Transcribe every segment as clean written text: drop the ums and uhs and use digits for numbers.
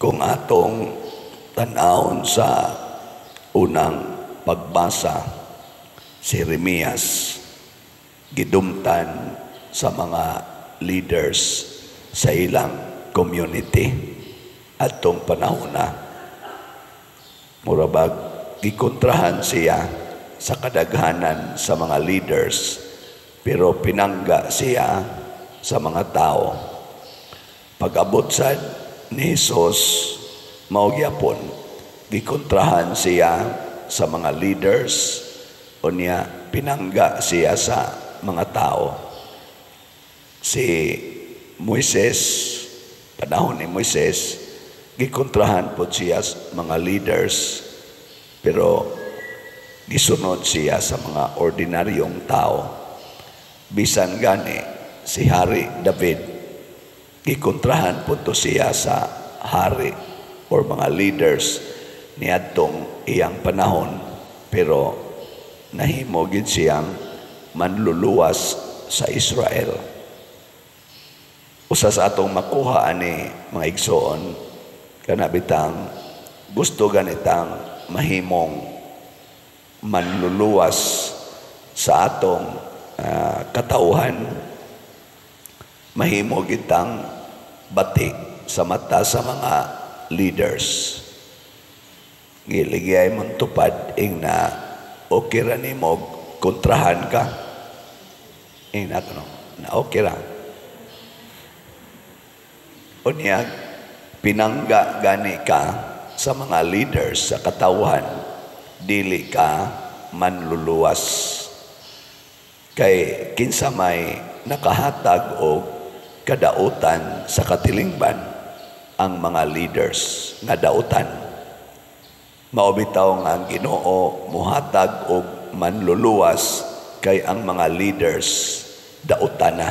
Kung atong tanawon sa unang pagbasa, si Jeremias gidumtan sa mga leaders sa ilang community atong panahon na. Murabag gikontrahan siya sa kadaghanan sa mga leaders, pero pinangga siya sa mga tao. Pag-abot sad ni Jesus, mao gyapon gikontrahan siya sa mga leaders, o niya pinangga siya sa mga tao. Si Moises, panahon ni Moises, gikontrahan po siya sa mga leaders, pero gisunod siya sa mga ordinaryong tao. Bisan gani si Hari David, gikontrahan po to siya sa hari or mga leaders niadtong iyang panahon, pero nahimo gid siyang manluluwas sa Israel. Usa sa atong makuha ani mga igsoon, kanabitang gusto ganitang mahimong manluluwas sa atong katauhan, mahimo gitang bati sa mata sa mga leaders. Giligay mong tupad ing na okay ra nimo kontrahan ka. Ing na okay ra. O niya, pinangga gani ka sa mga leaders sa katauhan, dili ka manluluwas. Kay kinsa may nakahatag o kadautan sa katilingban ang mga leaders nga dautan. Mao bitaw nga ang Ginoo muhatag og manluluwas kay ang mga leaders dautan na.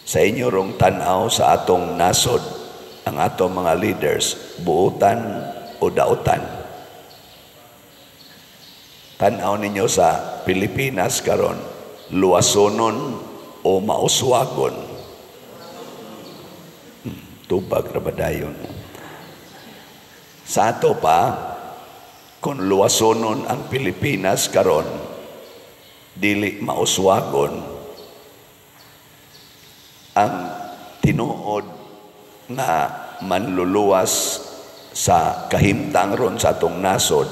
Sa inyo rong tan-aw sa atong nasod, ang atong mga leaders buutan o dautan. Tan-aw ninyo sa Pilipinas karon, luwasonon o mauswagon. Tubag ra ba dayon? Sa ato pa, kung luwasonon ang Pilipinas karon, dili mauswagon, ang tinuod nga manluluwas sa kahimtang ron sa atong nasod,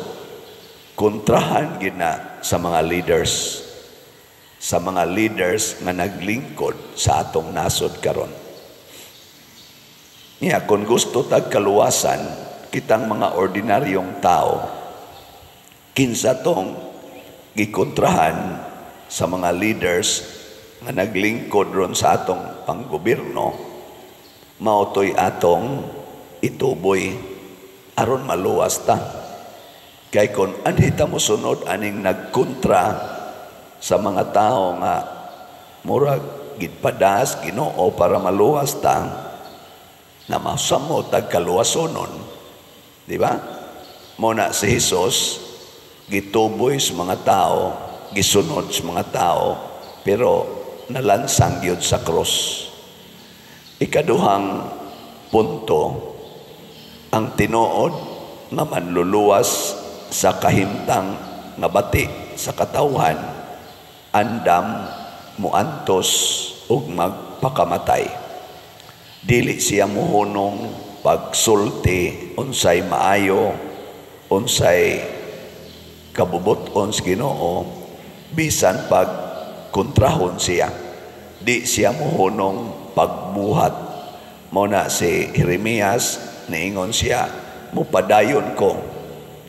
kontrahan gina sa mga leaders, sa mga leaders nga naglingkod sa atong nasod karon. Niya, kung gusto tag kaluwasan kitang mga ordinaryong tao, kinsa tong gikontrahan sa mga leaders nga naglingkod ron sa atong panggobyerno, mautoy atong ituboy aron maluwas ta. Kay kung anhita mo sunod aning nagkontra sa mga tao nga murag gidpadas Ginoo para maluwas ta, na masamo tagkaluwasonon, di ba? Muna si Jesus gituboy sa mga tao, gisunod sa mga tao, pero nalansang yun sa krus. Ikaduhang punto, ang tinuod nga manluluwas sa kahimtang nga bati sa katawhan, andam muantos ug magpakamatay. Dili siya muhunong pagsulti unsay maayo, unsay kabubuton sa Ginoo, bisan pag kontrahon siya. Di siya muhunong pagbuhat. Muna si Jeremias, niingon siya, mupadayon ko,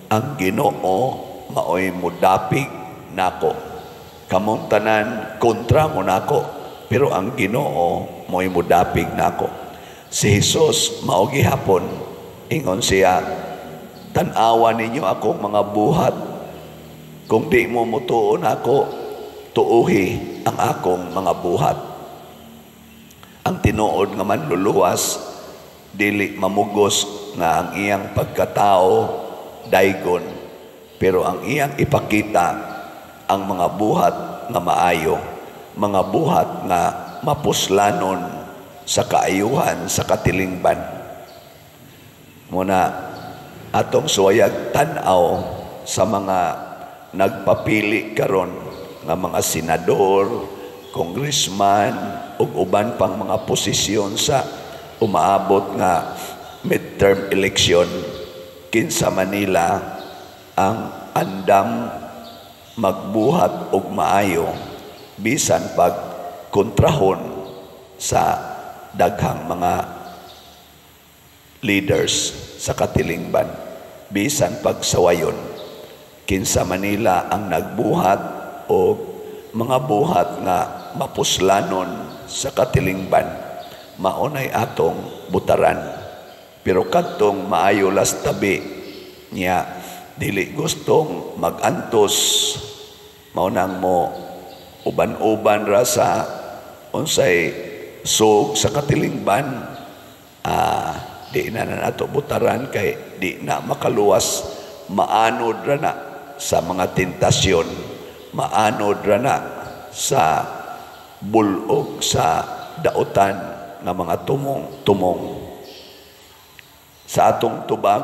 ang Ginoo maoy mudapig nako. Kamong tanan kontra mo nako, pero ang Ginoo maoy mudapig nako. Si Jesus mao gihapon, ingon siya, tan-awa ninyo akong mga buhat. Kung di mo mutuon ako, tuuhi ang akong mga buhat. Ang tinuod nga manluluwas, dili mamugos nga ang iyang pagkatao daygon, pero ang iyang ipakita ang mga buhat nga maayo, mga buhat nga mapuslanon sa kaayuhan sa katilingban. Muna atong suwayag tan-aw sa mga nagpapili karon nga mga senador, congressman, ug uban pang mga posisyon sa umaabot nga midterm election kinsa Manila ang andam magbuhat og maayo bisan pag kontrahon sa daghang mga leaders sa katilingban, bisan pagsawayon kinsa Manila ang nagbuhat o mga buhat nga mapuslanon sa katilingban, maunay atong butaran. Pero kadtong maayo las tabi niya, dili gustong magantos, maunang mo uban-uban ra sa unsay sug sa katilingban, di na nato butaran kay di na makaluwas, maanod ra na sa mga tentasyon, maanod ra na sa bulog sa dautan nga mga tumong-tumong. Sa atong tubag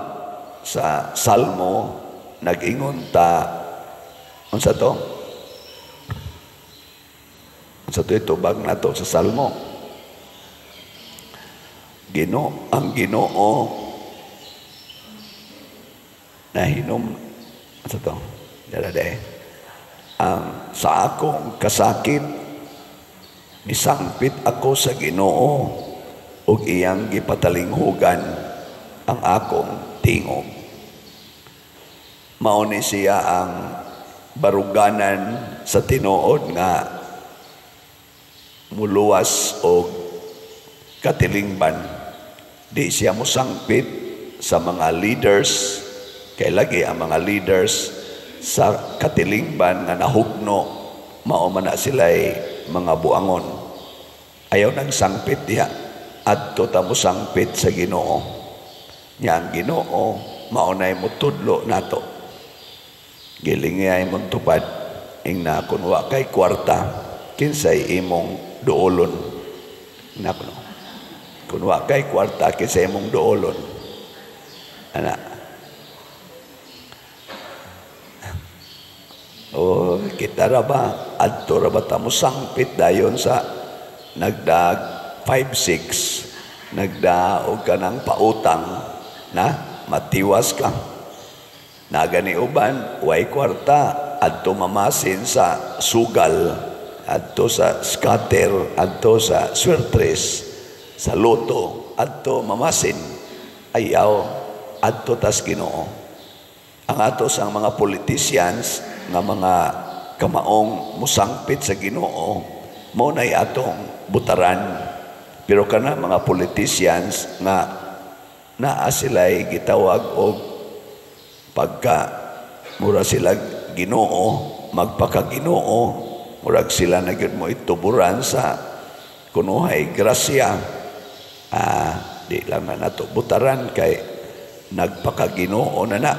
sa Salmo nag-ingon ta, unsa to itubag nato sa Salmo, ang Ginoo nahinom sa akong kasakit misangpit ako sa Ginoo ug iyang gipatalinghugan ang akong tingog. Mao ni siya ang baruganan sa tinuod nga muluwas og katilingban. Di siya musangpit sa mga leaders, kay lagi ang mga leaders sa katilingban nga nahugno, mao man na sila'y mga buangon. Ayaw nang sangpit diha, adto ta mo sangpit sa Ginoo. Nya ang Ginoo maunay mo tudlo nato. Gilingay mong tupad ing na kunwa kay kwarta kinsay imong duolon. Nakuno. Kunwa kay kwarta kinsay imong duolon. Ana. O kita ra ba adto ra ba ta mo sangpit dayon sa nagdag 5-6 nagdaog ka ng pautang na matiwas ka na gani uban way kwarta adto mamasin sa sugal, adto sa scatter, adto sa swertres, sa loto, adto mamasin, ayaw adto tas Ginoo. Ang atos ang mga politicians nga mga kamaong musangpit sa Ginoo mao nay atong butaran. Pero kana mga politicians nga naa sila'y gitawag og pagka mura sila Ginoo, magpakaginoo, murag sila na gyud mo ituburan sa kunuhay grasya. Di lang na nato butaran kay nagpakaginoo na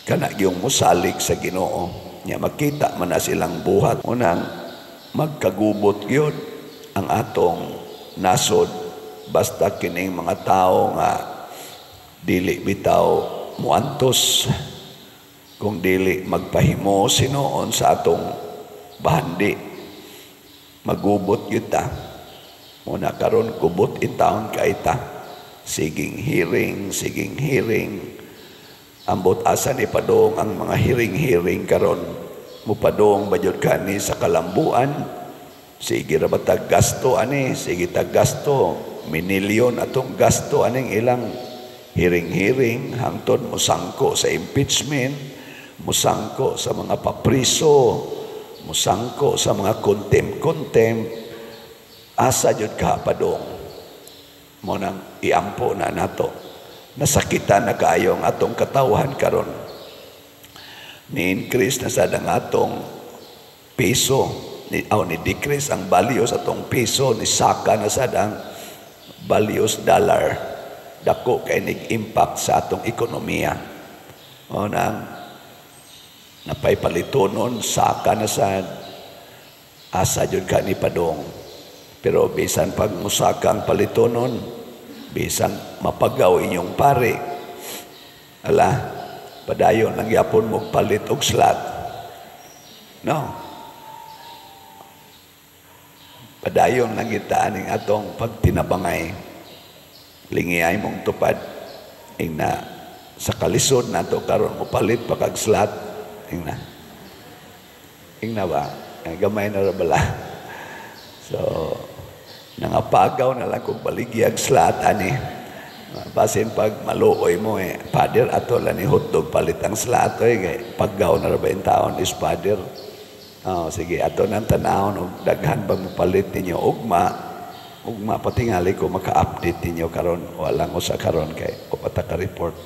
kana yung musalig sa Ginoo. Nya makita man na silang buhat. Unang magkagubot gyud ang atong nasod basta kining mga tao nga dili bitaw muantos, kung dili magpahimo sinuon sa atong bahandi, magubot gyud ta. Muna karon kubot intawon kay ta, siging hearing. Ambot asa ni padong ang mga hearing karon, mupadong ba jud kani sa kalambuan. Sige ra ba tag gasto ani, sige tag gasto minilyon atong gasto aning ilang hearing hangtod musangko sa impeachment, musangko sa mga papriso, musangko sa mga contempt. Asa jud ka padong mo nang iampo na nato. Nasakitan na kaayo ang atong katawhan karon. Ni-increase na sad ang atong piso, ni-decrease ang values atong piso, ni saka na sad ang values dollar. Dako kay nig-impact sa atong ekonomiya. O nang napaypalitonon, saka na sad, asa jud ka ni padong. Pero bisan pag musaka ang palitonon, Bisang mapagaw inyong pare. Ala, padayon lang yapon mo palit og slot. No. Padayon lang kita aning atong pagtinabangay. Lingiyay mong tupad. Ingna, sa kalisod na to karon mo palit pa kag slot. Ingna. Ingna ba? Gamay na rabala. So, nangapagaw na lang kung baligyag slot ani. Basin pag maluoy mo pader ato lang ni hotdog palit ang slot paggaw na ra ba yung taon is pader. Sige, ato nang tanawon og daghan ba mo palit ninyo ugma patingali ko maka-update ninyo karon walang usa karon kay o pataka report.